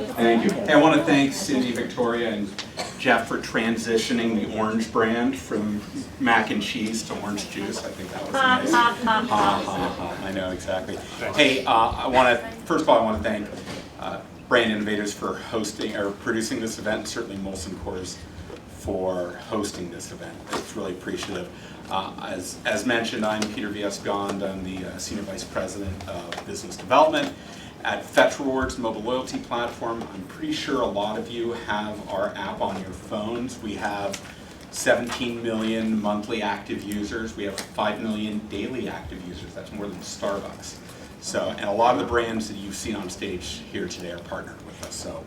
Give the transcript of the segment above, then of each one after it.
Thank you. Hey, I want to thank Cindy, Victoria, and Jeff for transitioning the orange brand from mac and cheese to orange juice. I think that was nice. I know, exactly. Hey, first of all, I want to thank Brand Innovators for hosting or producing this event, and certainly Molson Coors for hosting this event. It's really appreciative. As mentioned, I'm Peter Viesgond. I'm the Senior Vice President of Business Development at Fetch Rewards mobile loyalty platform. I'm pretty sure a lot of you have our app on your phones. We have 17 million monthly active users. We have 5 million daily active users. That's more than Starbucks. So, and a lot of the brands that you've seen on stage here today are partnered with us. So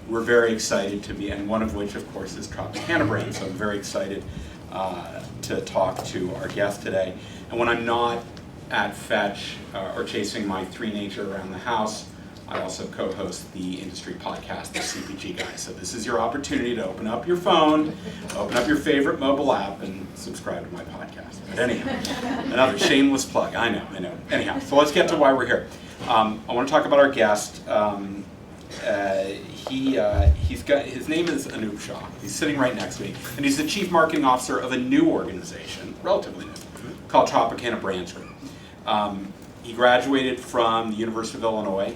we're very excited to be, and one of which, of course, is Tropicana brand. So I'm very excited to talk to our guest today. And when I'm not at Fetch or chasing my three nature around the house, I also co-host the industry podcast, the CPG Guys. So this is your opportunity to open up your phone, open up your favorite mobile app, and subscribe to my podcast. But anyhow, another shameless plug. I know. Anyhow, so let's get to why we're here. I want to talk about our guest. His name is Anup Shah. He's sitting right next to me, and he's the Chief Marketing Officer of a new organization, relatively new, called Tropicana Brands Group. He graduated from the University of Illinois.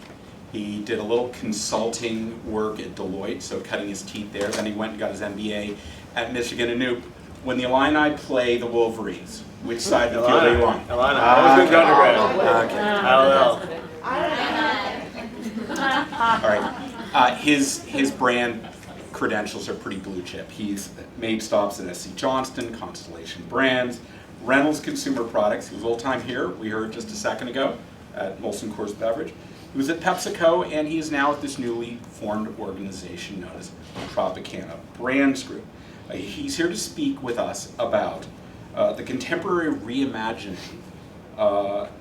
He did a little consulting work at Deloitte, so cutting his teeth there. Then he went and got his MBA at Michigan. Anup, when the Illini play the Wolverines, which side do you feel they won? Illini. I was going to Okay. All right. His brand credentials are pretty blue chip. He's made stops at SC Johnston, Constellation Brands, Reynolds Consumer Products. He was old time here. We heard just a second ago at Molson Coors Beverage. He was at PepsiCo, and he is now at this newly formed organization known as Tropicana Brands Group. He's here to speak with us about the contemporary reimagining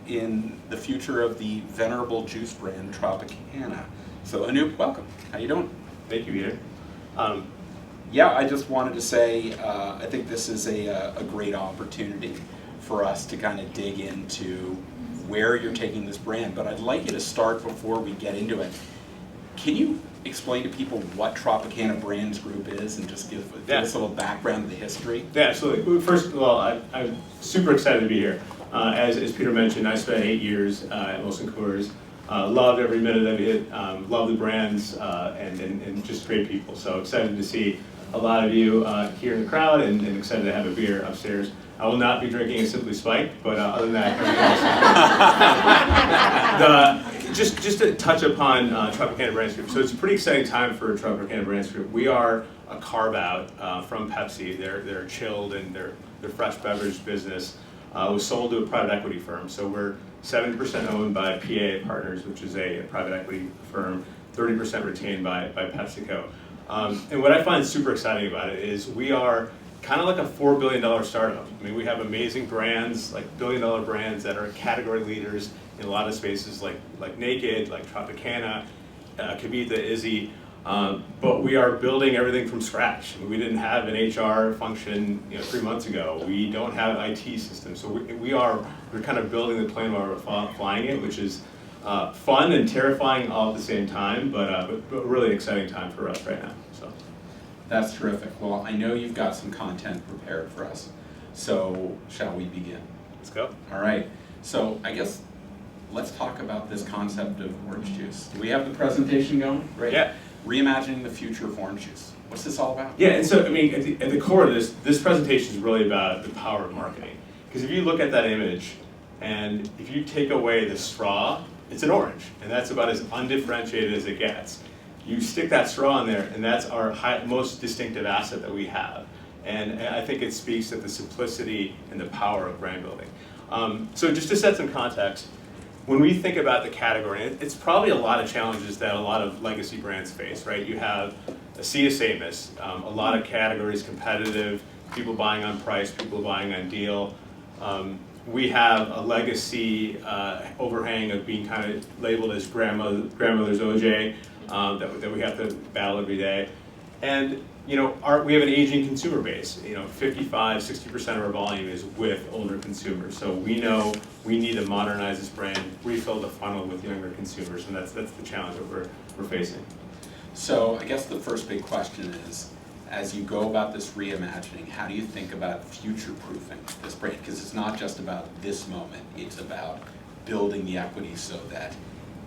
in the future of the venerable juice brand Tropicana. So Anup, welcome. How you doing? Thank you, Peter. Yeah, I just wanted to say I think this is a great opportunity for us to kind of dig into where you're taking this brand, but I'd like you to start before we get into it. Can you explain to people what Tropicana Brands Group is and just give us a little background of the history? Yeah, absolutely. First of all, I'm super excited to be here. As Peter mentioned, I spent 8 years at Molson Coors. Loved every minute of it, love the brands, and just great people. So excited to see a lot of you here in the crowd, and excited to have a beer upstairs. I will not be drinking a Simply Spiked, but other than that, everything else. Just to touch upon Tropicana Brands Group. So it's a pretty exciting time for Tropicana Brands Group. We are a carve-out from Pepsi. They're chilled and they're fresh beverage business. Was sold to a private equity firm. So we're 70% owned by PA Partners, which is a private equity firm, 30% retained by PepsiCo. And what I find super exciting about it is we are kind of like a $4 billion startup. I mean, we have amazing brands, like billion-dollar brands that are category leaders in a lot of spaces, like Naked, like Tropicana, Kavita, Izzy. But we are building everything from scratch. We didn't have an HR function 3 months ago. We don't have IT systems. So we're kind of building the plane while we're flying it, which is fun and terrifying all at the same time, but a really exciting time for us right now. So That's terrific. Well, I know you've got some content prepared for us. So shall we begin? let's go. All right. So I guess let's talk about this concept of orange juice. Do we have the presentation going? Right. Yeah. Reimagining the future of orange juice. What's this all about? Yeah, and so, I mean, at the core of this presentation is really about the power of marketing. Because if you look at that image, and if you take away the straw, it's an orange, and that's about as undifferentiated as it gets. You stick that straw in there, and that's our most distinctive asset that we have. And I think it speaks to the simplicity and the power of brand building. So just to set some context, when we think about the category, it's probably a lot of challenges that a lot of legacy brands face, right? You have a sea of sameness, a lot of categories, competitive, people buying on price, people buying on deal. We have a legacy overhang of being kind of labeled as grandmother's OJ that we have to battle every day. And we have an aging consumer base. 55-60% of our volume is with older consumers. So we know we need to modernize this brand, refill the funnel with younger consumers, and that's the challenge that we're facing. So I guess the first big question is, as you go about this reimagining, how do you think about future-proofing this brand? Because it's not just about this moment, it's about building the equity so that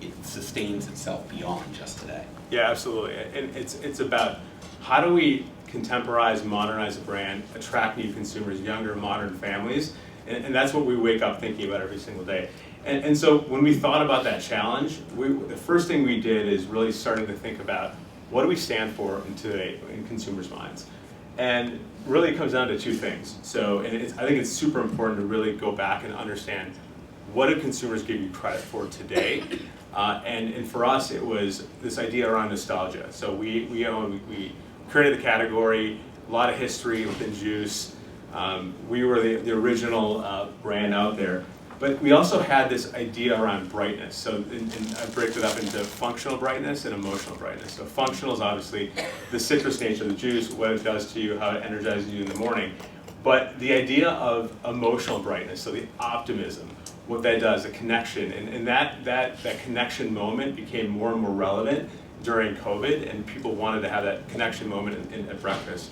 it sustains itself beyond just today. Yeah, absolutely. And it's about how do we contemporize, modernize a brand, attract new consumers, younger, modern families, and that's what we wake up thinking about every single day. And so when we thought about that challenge, the first thing we did is really starting to think about what do we stand for today in consumers' minds. And really it comes down to two things. So I think it's super important to really go back and understand what do consumers give you credit for today. And for us, it was this idea around nostalgia. So we created the category, a lot of history within juice. We were the original brand out there. But we also had this idea around brightness. So I break it up into functional brightness and emotional brightness. So functional is obviously the citrus nature of the juice, what it does to you, how it energizes you in the morning. But the idea of emotional brightness, so the optimism, what that does, the connection, and that connection moment became more and more relevant during COVID, and people wanted to have that connection moment at breakfast.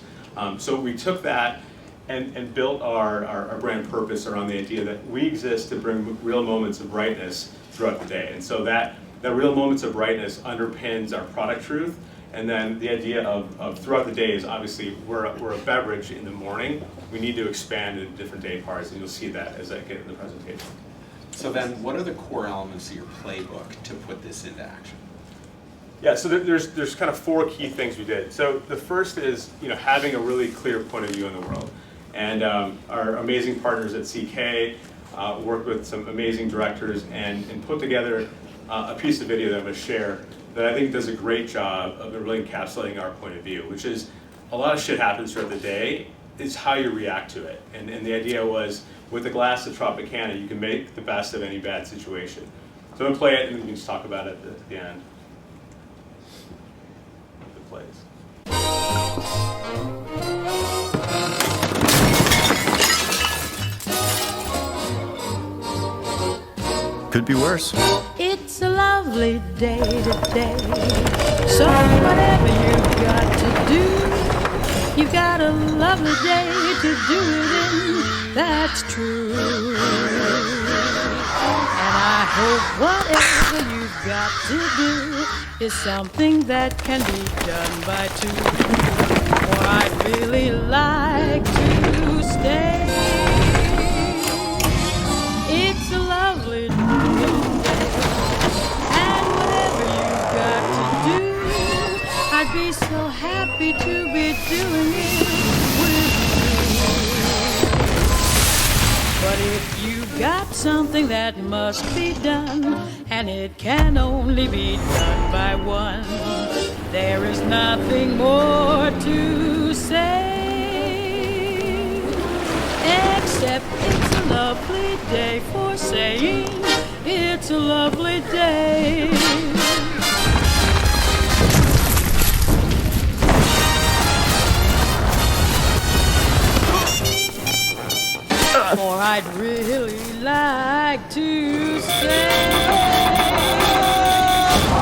So we took that and built our brand purpose around the idea that we exist to bring real moments of brightness throughout the day. And so that real moments of brightness underpins our product truth. And then the idea of throughout the day is obviously we're a beverage in the morning. We need to expand into different day parts, and you'll see that as I get in the presentation. So then what are the core elements of your playbook to put this into action? Yeah, so there's kind of four key things we did. So the first is having a really clear point of view in the world. And our amazing partners at CK worked with some amazing directors and put together a piece of video that I'm going to share that I think does a great job of really encapsulating our point of view, which is a lot of shit happens throughout the day. It's how you react to it. And the idea was, with a glass of Tropicana, you can make the best of any bad situation. So I'm going to play it and we can just talk about it at the end. If it plays. Could be worse. It's a lovely day today. So whatever you've got to do, you've got a lovely day to do it in. That's true. And I hope whatever you've got to do is something that can be done by two. For I'd really like to stay. It's a lovely day. I'd be so happy to be doing it with you. But if you've got something that must be done, and it can only be done by one, there is nothing more to say, except it's a lovely day for saying it's a lovely day. For I'd really like to say,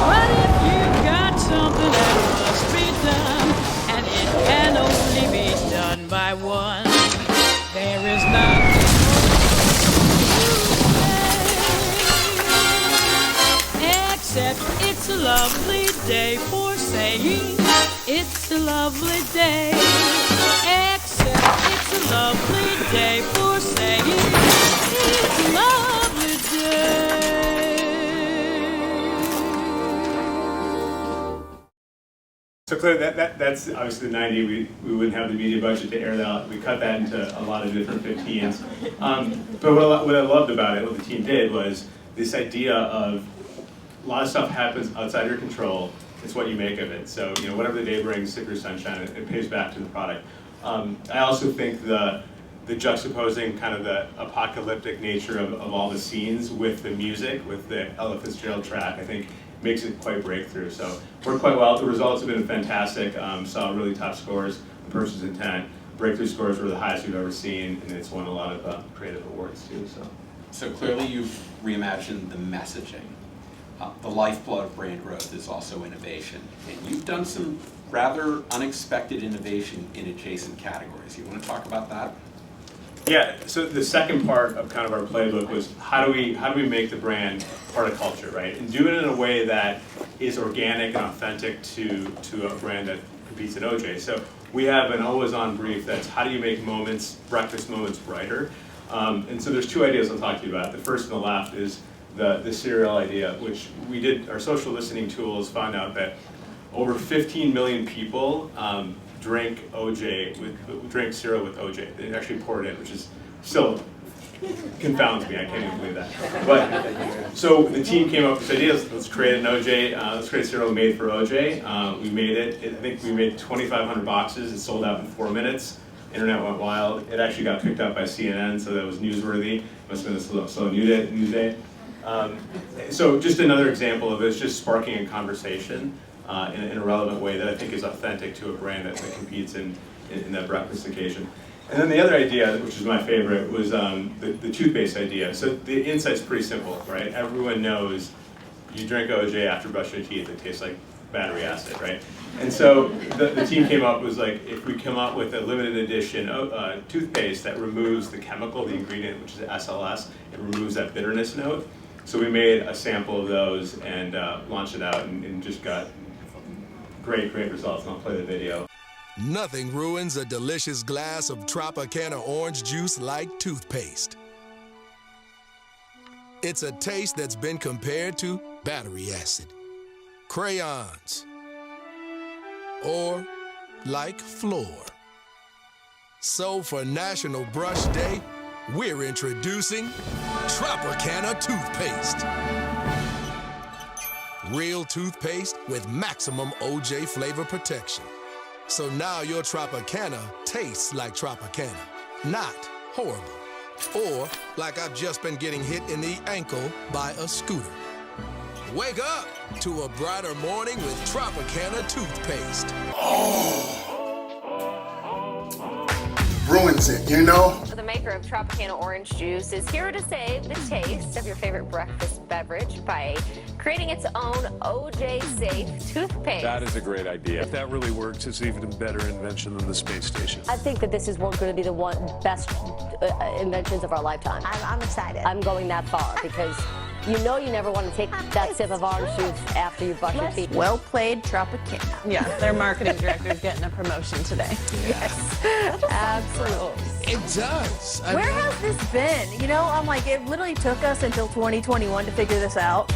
but if you've got something that must be done, and it can only be done by one, there is nothing more to say, except it's a lovely day for saying it's a lovely day, except it's a lovely day for saying it's a lovely day. So clearly that's obviously the 90. We wouldn't have the media budget to air that. We cut that into a lot of different 15s. But what I loved about it, what the team did, was this idea of a lot of stuff happens outside your control. It's what you make of it. So whatever the day brings, sick or sunshine, it pays back to the product. I also think the juxtaposing kind of the apocalyptic nature of all the scenes with the music, with the Ella Fitzgerald track, I think makes it quite breakthrough. So worked quite well. The results have been fantastic. Saw really top scores, the person's intent. Breakthrough scores were the highest we've ever seen, and it's won a lot of creative awards too. So clearly you've reimagined the messaging. the lifeblood of brand growth is also innovation. And you've done some rather unexpected innovation in adjacent categories. You want to talk about that? Yeah, so the second part of kind of our playbook was how do we make the brand part of culture, right? And do it in a way that is organic and authentic to a brand that competes in OJ. So we have an always-on brief that's how do you make breakfast moments brighter? And so there's two ideas I'll talk to you about. The first on the left is the cereal idea, which we did, our social listening tools found out that over 15 million people drink cereal with OJ. They actually pour it in, which is still confounds me. I can't even believe that. But so the team came up with this idea. Let's create an OJ. Let's create a cereal made for OJ. We made it. I think we made 2,500 boxes. It sold out in 4 minutes. Internet went wild. It actually got picked up by CNN, so that was newsworthy. Must have been a slow news day. So just another example of it's just sparking a conversation in a relevant way that I think is authentic to a brand that competes in that breakfast occasion. And then the other idea, which is my favorite, was the toothpaste idea. So the insight's pretty simple, right? Everyone knows you drink OJ after brushing your teeth, it tastes like battery acid, right? And so the team came up was like, if we come up with a limited edition toothpaste that removes the chemical, the ingredient, which is SLS, it removes that bitterness note. So we made a sample of those and launched it out and just got great results. And I'll play the video. Nothing ruins a delicious glass of Tropicana orange juice like toothpaste. It's a taste that's been compared to battery acid, crayons, or like floor. So for National Brush Day, we're introducing Tropicana toothpaste. Real toothpaste with maximum OJ flavor protection. So now your Tropicana tastes like Tropicana, not horrible. Or like I've just been getting hit in the ankle by a scooter. Wake up to a brighter morning with Tropicana toothpaste. Ruins it, you know? The maker of Tropicana orange juice is here to save the taste of your favorite breakfast beverage by creating its own OJ-safe toothpaste. That is a great idea. If that really works, it's even a better invention than the space station. I think that this is going to be the best inventions of our lifetime. I'm excited. I'm going that far because you know you never want to take that sip of orange juice after you brush your teeth. Well played, Tropicana. Yeah, their marketing director's getting a promotion today. Yes, absolutely. It does. Where has this been? You know, I'm like, it literally took us until 2021 to figure this out.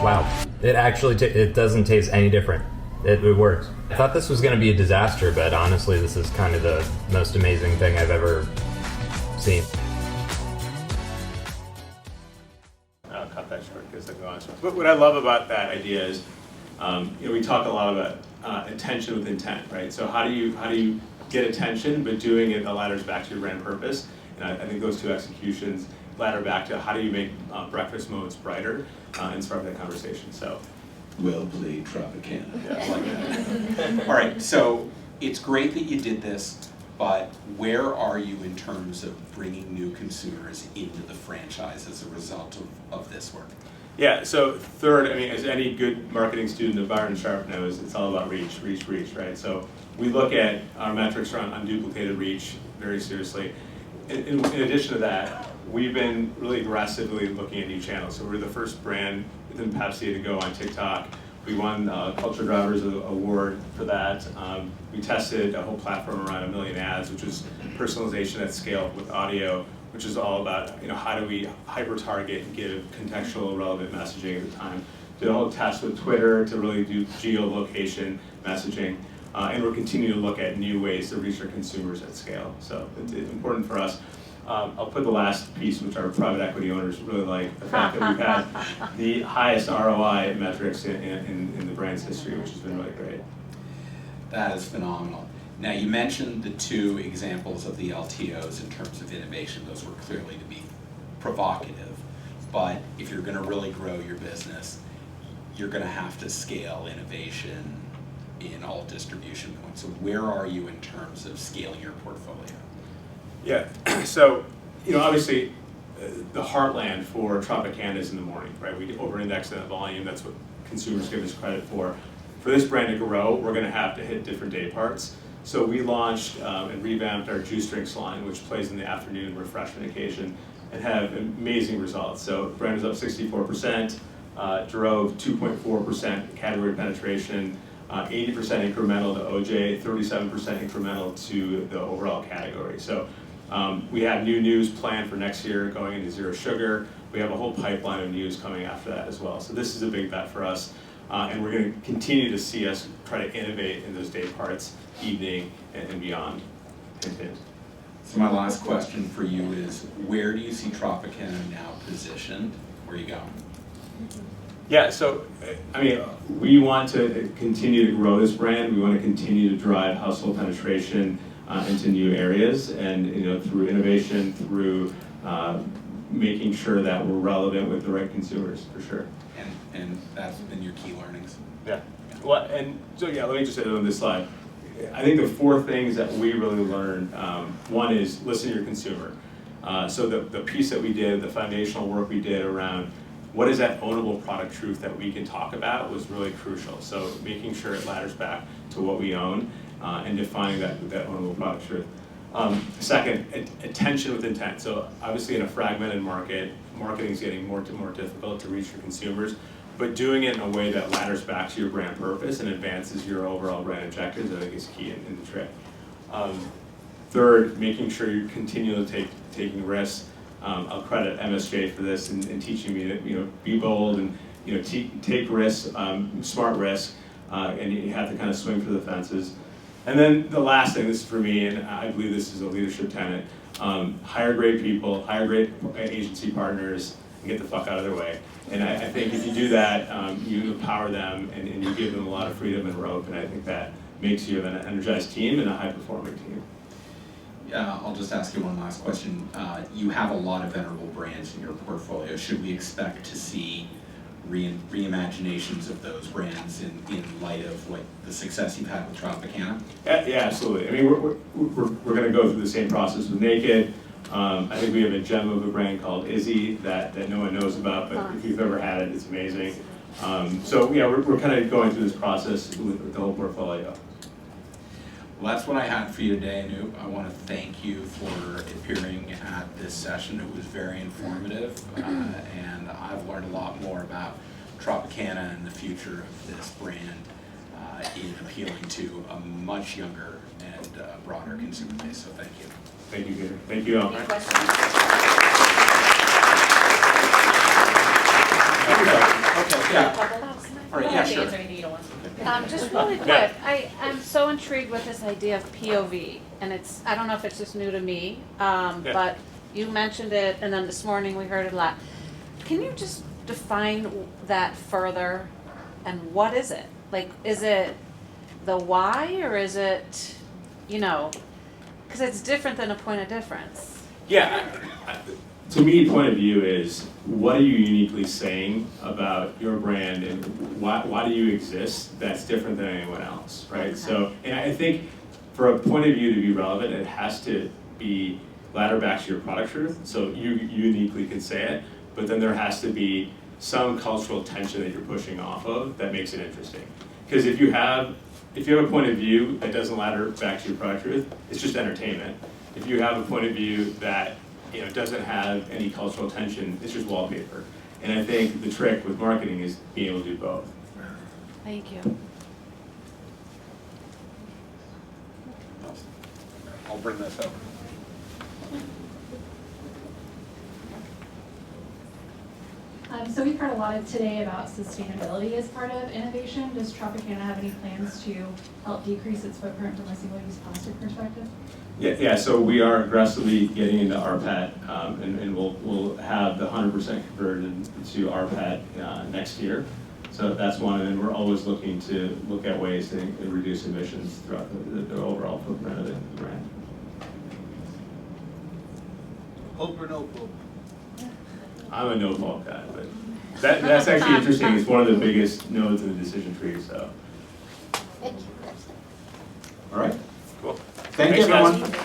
Wow, it actually it doesn't taste any different. It works. I thought this was going to be a disaster, but honestly, this is kind of the most amazing thing I've ever seen. I'll cut that short because I go on. But what I love about that idea is, we talk a lot about attention with intent, right? So how do you get attention, but doing it ladders back to your brand purpose? And I think those two executions ladder back to how do you make breakfast moments brighter and start that conversation. So, Well played, Tropicana. Yeah, I like that. All right, so it's great that you did this, but where are you in terms of bringing new consumers into the franchise as a result of this work? Yeah, so third, I mean, as any good marketing student of Byron Sharp knows, it's all about reach, right? So we look at our metrics around unduplicated reach very seriously. In addition to that, we've been really aggressively looking at new channels. So we're the first brand within Pepsi to go on TikTok. We won Culture Drivers Award for that. We tested a whole platform around 1 million ads, which is personalization at scale with audio, which is all about how do we hyper-target and give contextual relevant messaging at the time. Did a whole test with Twitter to really do geolocation messaging. And we're continuing to look at new ways to reach our consumers at scale. So it's important for us. I'll put the last piece, which our private equity owners really like, the fact that we've had the highest ROI metrics in the brand's history, which has been really great. That is phenomenal. Now, you mentioned the 2 examples of the LTOs in terms of innovation. Those were clearly to be provocative. But if you're going to really grow your business, you're going to have to scale innovation in all distribution points. So where are you in terms of scaling your portfolio? Yeah, so, obviously, the heartland for Tropicana is in the morning, right? We over-index in that volume. That's what consumers give us credit for. For this brand to grow, we're going to have to hit different day parts. So we launched and revamped our juice drinks line, which plays in the afternoon refreshment occasion, and have amazing results. So the brand is up 64%, drove 2.4% category penetration, 80% incremental to OJ, 37% incremental to the overall category. So we have new news planned for next year going into zero sugar. We have a whole pipeline of news coming after that as well. So this is a big bet for us. And we're going to continue to see us try to innovate in those day parts, evening, and beyond. So my last question for you is, where do you see Tropicana now positioned? Where are you going? Yeah, so, we want to continue to grow this brand. We want to continue to drive household penetration into new areas, and through innovation, through making sure that we're relevant with the right consumers, for sure. And that's been your key learnings? Yeah. Well, and so let me just say on this slide. I think the 4 things that we really learned, one is listen to your consumer. So the piece that we did, the foundational work we did around what is that ownable product truth that we can talk about was really crucial. So making sure it ladders back to what we own and defining that ownable product truth. Second, attention with intent. So obviously in a fragmented market, marketing is getting more and more difficult to reach your consumers, but doing it in a way that ladders back to your brand purpose and advances your overall brand objectives, I think is key in the trick. Third, making sure you're continually taking risks. I'll credit MSJ for this and teaching me to be bold and take risks, smart risks, and you have to kind of swing for the fences. And then the last thing, this is for me, and I believe this is a leadership tenet, hire great people, hire great agency partners, and get the fuck out of their way. And I think if you do that, you empower them and you give them a lot of freedom and rope, and I think that makes you an energized team and a high-performing team. Yeah, I'll just ask you one last question. You have a lot of venerable brands in your portfolio. Should we expect to see reimaginations of those brands in light of what the success you've had with Tropicana? Yeah, absolutely. I mean, we're going to go through the same process with Naked. I think we have a gem of a brand called Izzy that no one knows about, but if you've ever had it, it's amazing. So yeah, we're kind of going through this process with the whole portfolio. Well, that's what I had for you today, Anup. I want to thank you for appearing at this session. It was very informative, and I've learned a lot more about Tropicana and the future of this brand in appealing to a much younger and broader consumer base. So thank you. Thank you, Peter. Thank you all. Any questions? Okay, yeah. All right, yeah, sure. Just really quick, I'm so intrigued with this idea of POV, and I don't know if it's just new to me, but you mentioned it, and then this morning we heard it a lot. Can you just define that further, and what is it? Like, is it the why, or is it, because it's different than a point of difference. Yeah, to me, point of view is, what are you uniquely saying about your brand, and why do you exist that's different than anyone else, right? Okay. So, and I think for a point of view to be relevant, it has to be ladder back to your product truth, so you uniquely can say it, but then there has to be some cultural tension that you're pushing off of that makes it interesting. Because if you have a point of view that doesn't ladder back to your product truth, it's just entertainment. If you have a point of view that doesn't have any cultural tension, it's just wallpaper. And I think the trick with marketing is being able to do both. Thank you. I'll bring this over. So we've heard a lot today about sustainability as part of innovation. Does Tropicana have any plans to help decrease its footprint from a single-use plastic perspective? Yeah, so we are aggressively getting into RPAT, and we'll have the 100% converted to RPAT next year. So that's one, and then we're always looking to look at ways to reduce emissions throughout the overall footprint of the brand. Hope or no hope? I'm a no fault guy, but that's actually interesting. It's one of the biggest nodes in the decision tree. So, All right. Cool. Thank you, Thanks, guys. everyone.